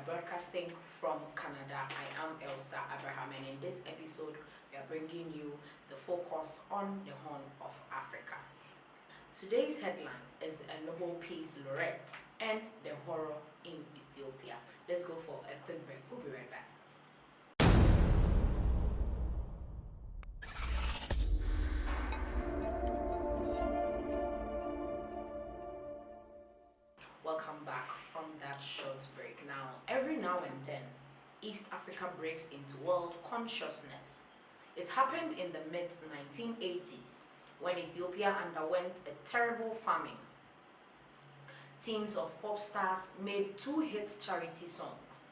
broadcasting from Canada. I am Elsa Abraham, and in this episode we are bringing you the focus on the Horn of Africa. Today's headline is a Nobel Peace Laureate and the horror in Ethiopia. Let's go for a quick break. We'll be right back. Welcome back from that short break. Every now and then, East Africa breaks into world consciousness. It happened in the mid-1980s when Ethiopia underwent a terrible famine. Teams of pop stars made two hit charity songs,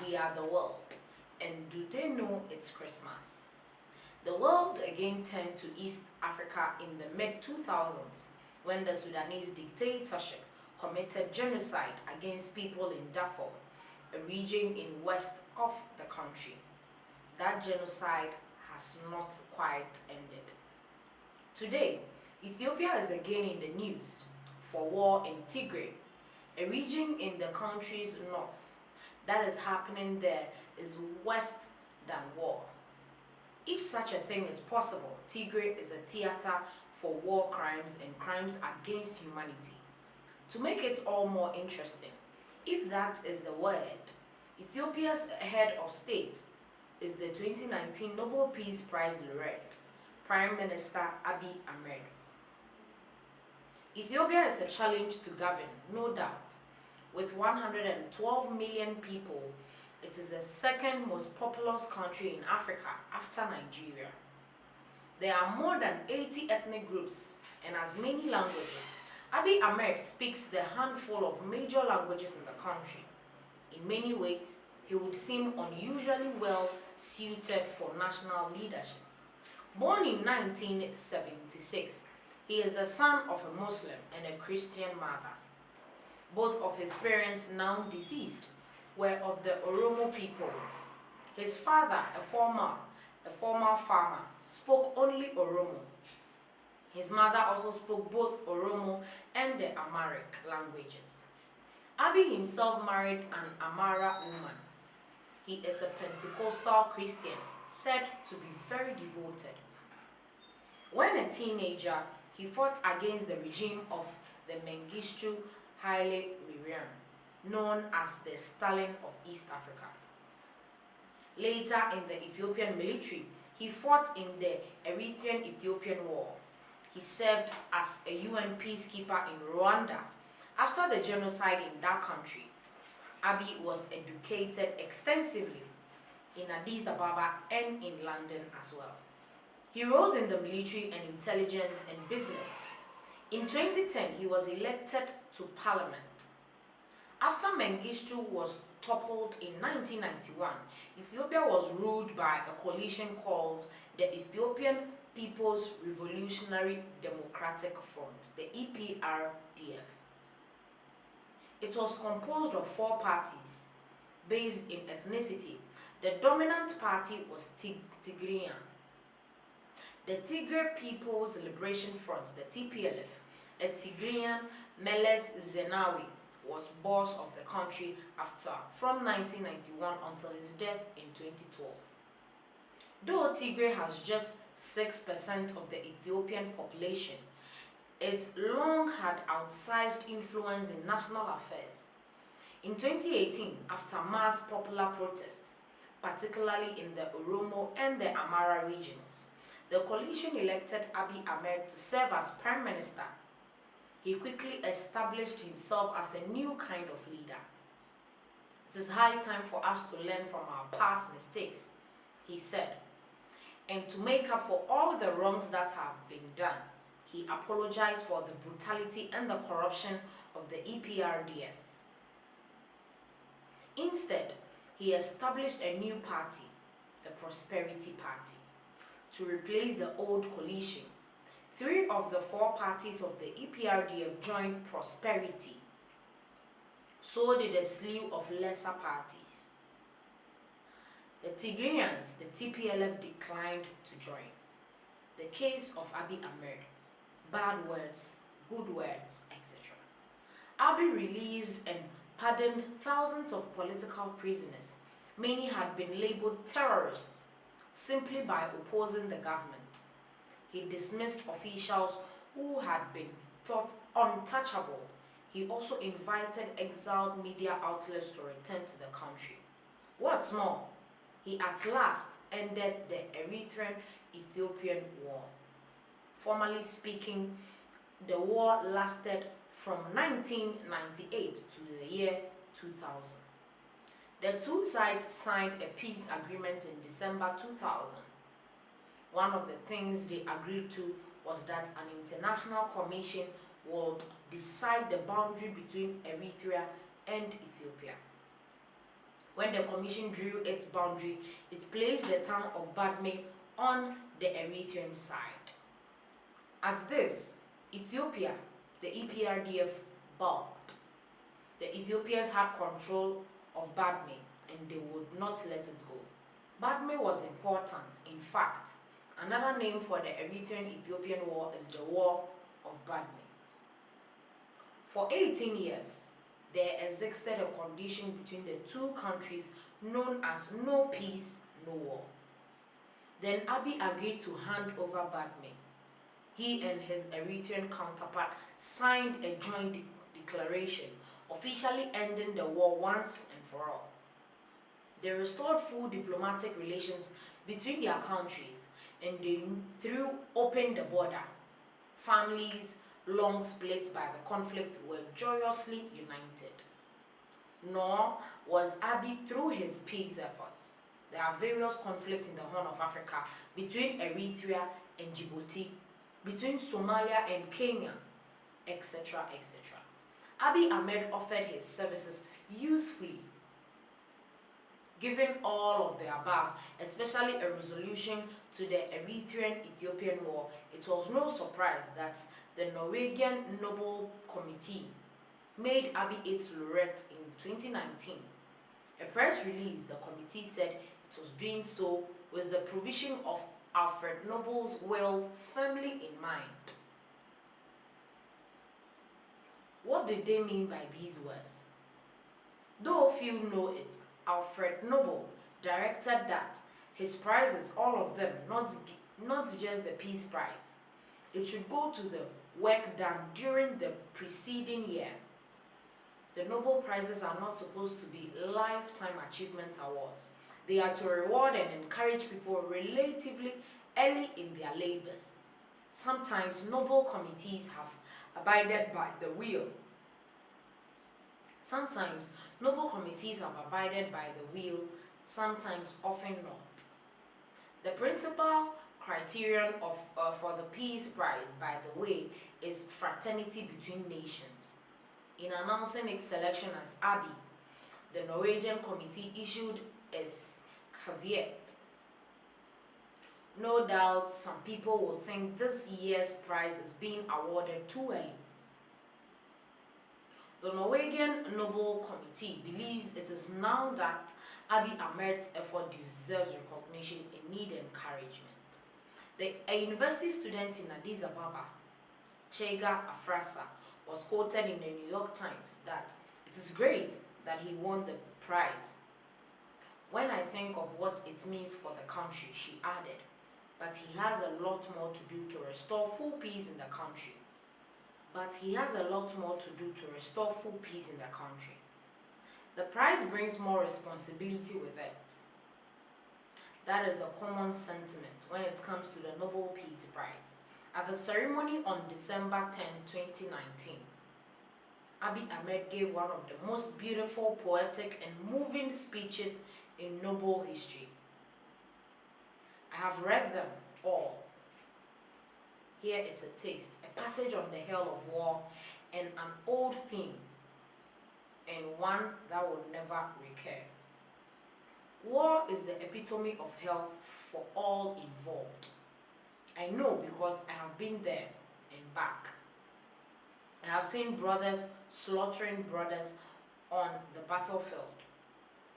We Are the World and Do They Know It's Christmas? The world again turned to East Africa in the mid-2000s when the Sudanese dictatorship committed genocide against people in Darfur, a region in west of the country. That genocide has not quite ended. Today, Ethiopia is again in the news for war in Tigray, a region in the country's north. That is happening there is worse than war. If such a thing is possible, Tigray is a theater for war crimes and crimes against humanity. To make it all more interesting, if that is the word, Ethiopia's head of state is the 2019 Nobel Peace Prize laureate, Prime Minister Abiy Ahmed. Ethiopia is a challenge to govern, no doubt. With 112 million people, it is the second most populous country in Africa after Nigeria. There are more than 80 ethnic groups and as many languages. Abiy Ahmed speaks the handful of major languages in the country. In many ways, he would seem unusually well suited for national leadership. Born in 1976, he is the son of a Muslim and a Christian mother. Both of his parents, now deceased, were of the Oromo people. His father, a former farmer, spoke only Oromo. His mother also spoke both Oromo and the Amharic languages. Abiy himself married an Amhara woman. He is a Pentecostal Christian, said to be very devoted. When a teenager, he fought against the regime of the Mengistu Haile Mariam, known as the Stalin of East Africa. Later in the Ethiopian military, he fought in the Eritrean-Ethiopian War. He served as a UN peacekeeper in Rwanda. After the genocide in that country, Abiy was educated extensively in Addis Ababa and in London as well. He rose in the military and intelligence and business. In 2010, he was elected to parliament. After Mengistu was toppled in 1991, Ethiopia was ruled by a coalition called the Ethiopian People's Revolutionary Democratic Front, the EPRDF. It was composed of four parties based in ethnicity. The dominant party was Tigrayan. The Tigray People's Liberation Front, the TPLF, a Tigrayan Meles Zenawi, was boss of the country from 1991 until his death in 2012. Though Tigray has just 6% of the Ethiopian population, it long had outsized influence in national affairs. In 2018, after mass popular protests, particularly in the Oromo and the Amhara regions, the coalition elected Abiy Ahmed to serve as Prime Minister. He quickly established himself as a new kind of leader. It is high time for us to learn from our past mistakes, he said. And to make up for all the wrongs that have been done, he apologized for the brutality and the corruption of the EPRDF. Instead, he established a new party, the Prosperity Party, to replace the old coalition. 3 of the 4 parties of the EPRDF joined Prosperity. So did a slew of lesser parties. The Tigrayans, the TPLF, declined to join. The case of Abiy Ahmed, bad words, good words, etc. Abiy released and pardoned thousands of political prisoners. Many had been labeled terrorists simply by opposing the government. He dismissed officials who had been thought untouchable. He also invited exiled media outlets to return to the country. What's more, he at last ended the Eritrean-Ethiopian War. Formally speaking, the war lasted from 1998 to the year 2000. The two sides signed a peace agreement in December 2000. One of the things they agreed to was that an international commission would decide the boundary between Eritrea and Ethiopia. When the commission drew its boundary, it placed the town of Badme on the Eritrean side. At this, Ethiopia, the EPRDF, balked. The Ethiopians had control of Badme and they would not let it go. Badme was important. In fact, another name for the Eritrean-Ethiopian War is the War of Badme. For 18 years, there existed a condition between the two countries known as no peace, no war. Then Abiy agreed to hand over Badme. He and his Eritrean counterpart signed a joint declaration, officially ending the war once and for all. They restored full diplomatic relations between their countries and they threw open the border. Families long split by the conflict were joyously united. Nor was Abiy through his peace efforts. There are various conflicts in the Horn of Africa between Eritrea and Djibouti, between Somalia and Kenya, etc., etc. Abiy Ahmed offered his services usefully. Given all of the above, especially a resolution to the Eritrean-Ethiopian War, it was no surprise that the Norwegian Nobel Committee made Abiy its laureate in 2019. A press release, the committee said it was doing so with the provision of Alfred Nobel's will firmly in mind. What did they mean by these words? Though few know it, Alfred Nobel directed that his prizes, all of them, not just the Peace Prize, it should go to the work done during the preceding year. The Nobel Prizes are not supposed to be lifetime achievement awards. They are to reward and encourage people relatively early in their labors. Sometimes Nobel committees have abided by the will. Sometimes Nobel committees have abided by the will, sometimes often not. The principal criterion for the Peace Prize, by the way, is fraternity between nations. In announcing its selection as Abiy, the Norwegian committee issued a caveat. No doubt some people will think this year's prize is being awarded too early. The Norwegian Nobel Committee believes it is now that Abiy Ahmed's effort deserves recognition and need encouragement. A university student in Addis Ababa, Chega Afrasa, was quoted in the New York Times that it is great that he won the prize. When I think of what it means for the country, she added, but he has a lot more to do to restore full peace in the country. The prize brings more responsibility with it. That is a common sentiment when it comes to the Nobel Peace Prize. At the ceremony on December 10, 2019, Abiy Ahmed gave one of the most beautiful, poetic, and moving speeches in Nobel history. I have read them all. Here is a taste, a passage on the hell of war, and an old theme, and one that will never recur. War is the epitome of hell for all involved. I know because I have been there and back. I have seen brothers slaughtering brothers on the battlefield.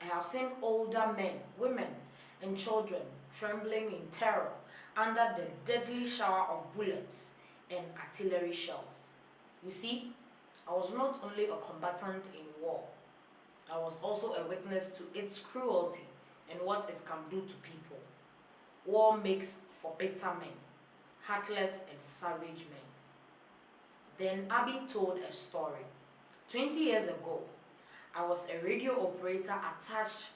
I have seen older men, women, and children trembling in terror under the deadly shower of bullets and artillery shells. You see, I was not only a combatant in war, I was also a witness to its cruelty and what it can do to people. War makes for bitter men, heartless and savage men. Then Abiy told a story. 20 years ago, I was a radio operator attached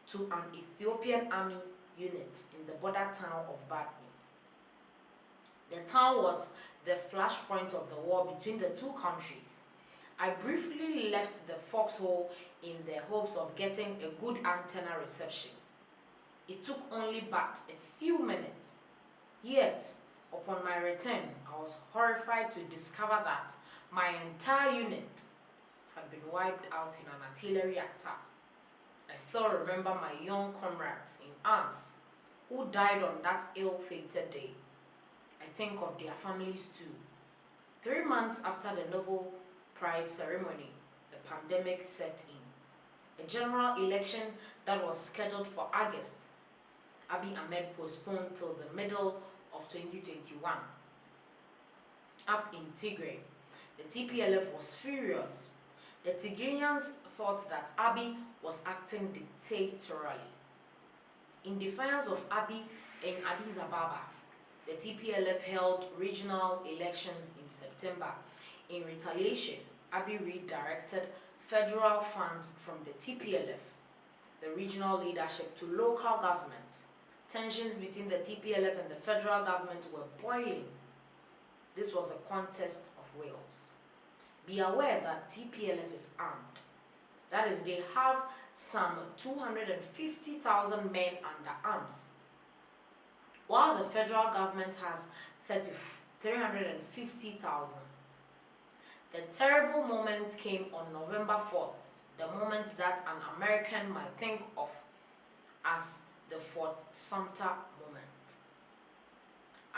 to an Ethiopian army unit in the border town of Badme. The town was the flashpoint of the war between the two countries. I briefly left the foxhole in the hopes of getting a good antenna reception. It took only but a few minutes. Yet, upon my return, I was horrified to discover that my entire unit had been wiped out in an artillery attack. I still remember my young comrades in arms who died on that ill-fated day. I think of their families too. 3 months after the Nobel Prize ceremony, the pandemic set in. A general election that was scheduled for August, Abiy Ahmed postponed till the middle of 2021. Up in Tigray, the TPLF was furious. The Tigrayans thought that Abiy was acting dictatorially. In defiance of Abiy in Addis Ababa, the TPLF held regional elections in September. In retaliation, Abiy redirected federal funds from the TPLF, the regional leadership, to local government. Tensions between the TPLF and the federal government were boiling. This was a contest of wills. Be aware that TPLF is armed. That is, they have some 250,000 men under arms, while the federal government has 350,000. The terrible moment came on November 4th, the moment that an American might think of as the Fort Sumter moment.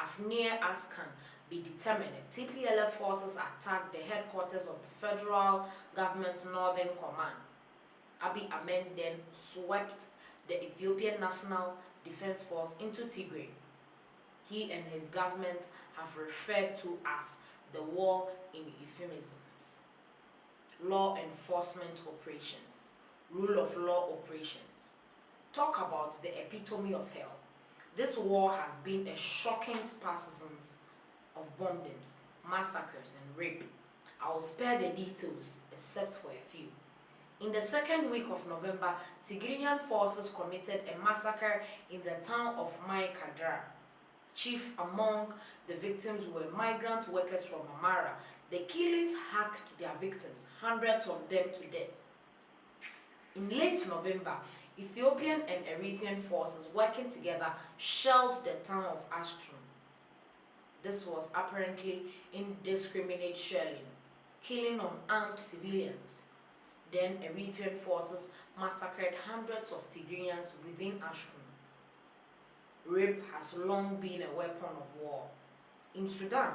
As near as can be determined, TPLF forces attacked the headquarters of the federal government's northern command. Abiy Ahmed then swept the Ethiopian National Defense Force into Tigray. He and his government have referred to as the war in euphemisms. Law enforcement operations, rule of law operations. Talk about the epitome of hell. This war has been a shocking spasms of bombings, massacres and rape. I will spare the details except for a few. In the second week of November, Tigrayan forces committed a massacre in the town of Kadra. Chief among the victims were migrant workers from Amara. The killings hacked their victims, hundreds of them to death. In late November, Ethiopian and Eritrean forces working together shelled the town of Ashkelon. This was apparently indiscriminate shelling, killing unarmed civilians. Then Eritrean forces massacred hundreds of Tigrayans within Ashkelon. Rape has long been a weapon of war. In Sudan,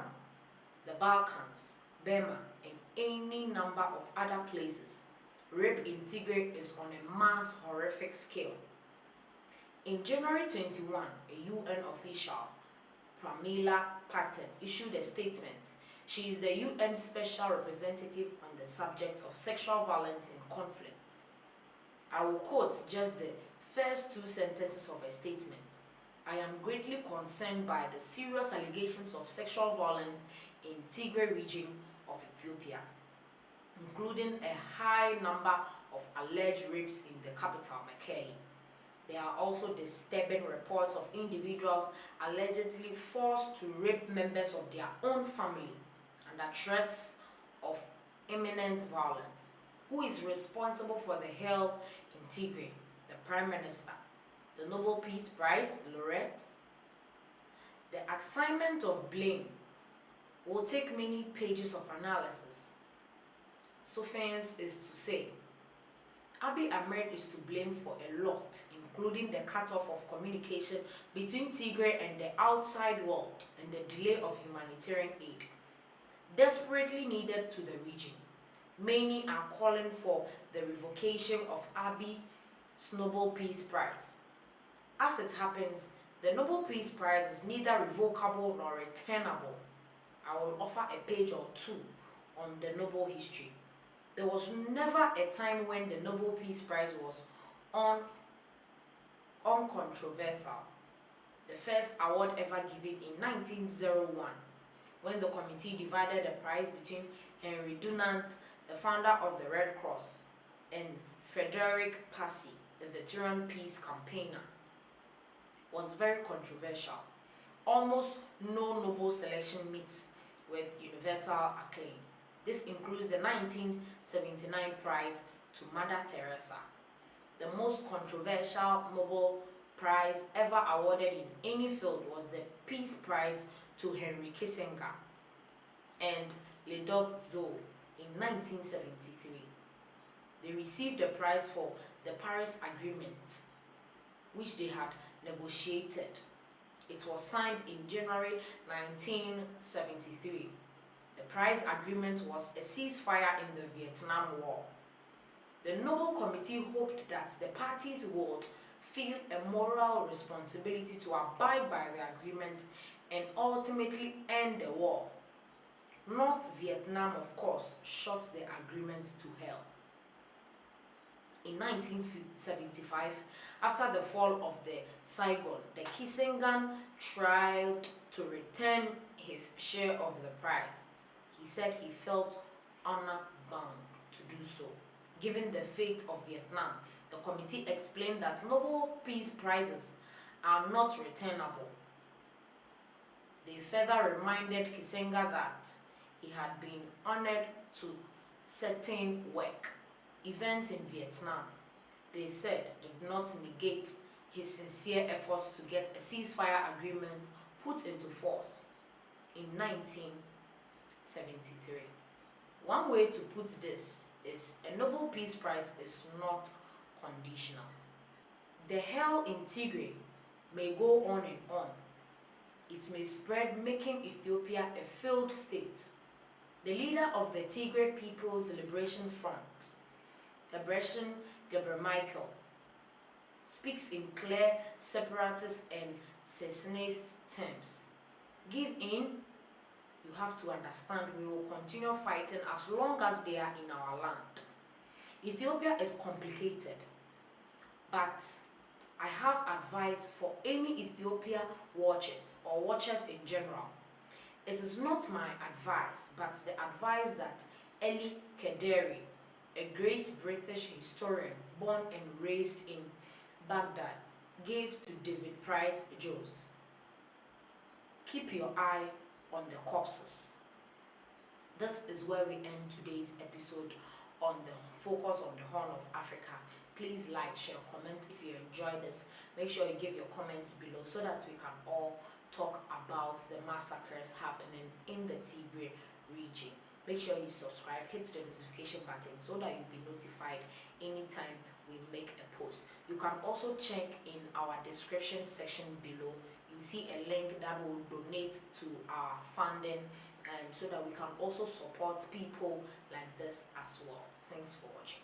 the Balkans, Burma, and any number of other places, rape in Tigray is on a mass horrific scale. In January 21, a UN official, Pramila Patten, issued a statement. She is the UN Special Representative on the subject of sexual violence in conflict. I will quote just the first 2 sentences of her statement. I am greatly concerned by the serious allegations of sexual violence in Tigray region of Ethiopia, including a high number of alleged rapes in the capital, Mekelle. There are also disturbing reports of individuals allegedly forced to rape members of their own family under threats of imminent violence. Who is responsible for the hell in Tigray? The Prime Minister, the Nobel Peace Prize Laureate. The assignment of blame will take many pages of analysis. Suffice is to say, Abiy Ahmed is to blame for a lot, including the cut-off of communication between Tigray and the outside world and the delay of humanitarian aid, desperately needed to the region. Many are calling for the revocation of Abiy's Nobel Peace Prize. As it happens, the Nobel Peace Prize is neither revocable nor returnable. I will offer a page or 2 on the Nobel history. There was never a time when the Nobel Peace Prize was uncontroversial. The first award ever given in 1901, when the committee divided the prize between Henry Dunant, the founder of the Red Cross, and Frederick Passy, the veteran peace campaigner, was very controversial. Almost no Nobel selection meets with universal acclaim. This includes the 1979 prize to Mother Teresa. The most controversial Nobel Prize ever awarded in any field was the Peace Prize to Henry Kissinger and Le Duc in 1973. They received the prize for the Paris Agreement, which they had negotiated. It was signed in January 1973. The prize agreement was a ceasefire in the Vietnam War. The Nobel Committee hoped that the parties would feel a moral responsibility to abide by the agreement and ultimately end the war. North Vietnam, of course, shot the agreement to hell. In 1975, after the fall of the Saigon, the Kissinger tried to return his share of the prize. He said he felt honor-bound to do so. Given the fate of Vietnam, the committee explained that Nobel Peace Prizes are not returnable. They further reminded Kissinger that he had been honored to certain work events in Vietnam. They said did not negate his sincere efforts to get a ceasefire agreement put into force in 1973. One way to put this is a Nobel Peace Prize is not conditional. The hell in Tigray may go on and on. It may spread, making Ethiopia a failed state. The leader of the Tigray People's Liberation Front, Debretsion Gebremichael, speaks in clear separatist and secessionist terms. Give in. You have to understand we will continue fighting as long as they are in our land. Ethiopia is complicated, but I have advice for any Ethiopia watchers or watchers in general. It is not my advice, but the advice that Eli Kederi, a great British historian born and raised in Baghdad, gave to David Price Jones. Keep your eye on the corpses. This is where we end today's episode on the focus on the Horn of Africa. Please like, share, comment if you enjoyed this. Make sure you give your comments below so that we can all talk about the massacres happening in the Tigray region. Make sure you subscribe, hit the notification button so that you'll be notified anytime we make a post. You can also check in our description section below. You see a link that will donate to our funding, and so that we can also support people like this as well. Thanks for watching.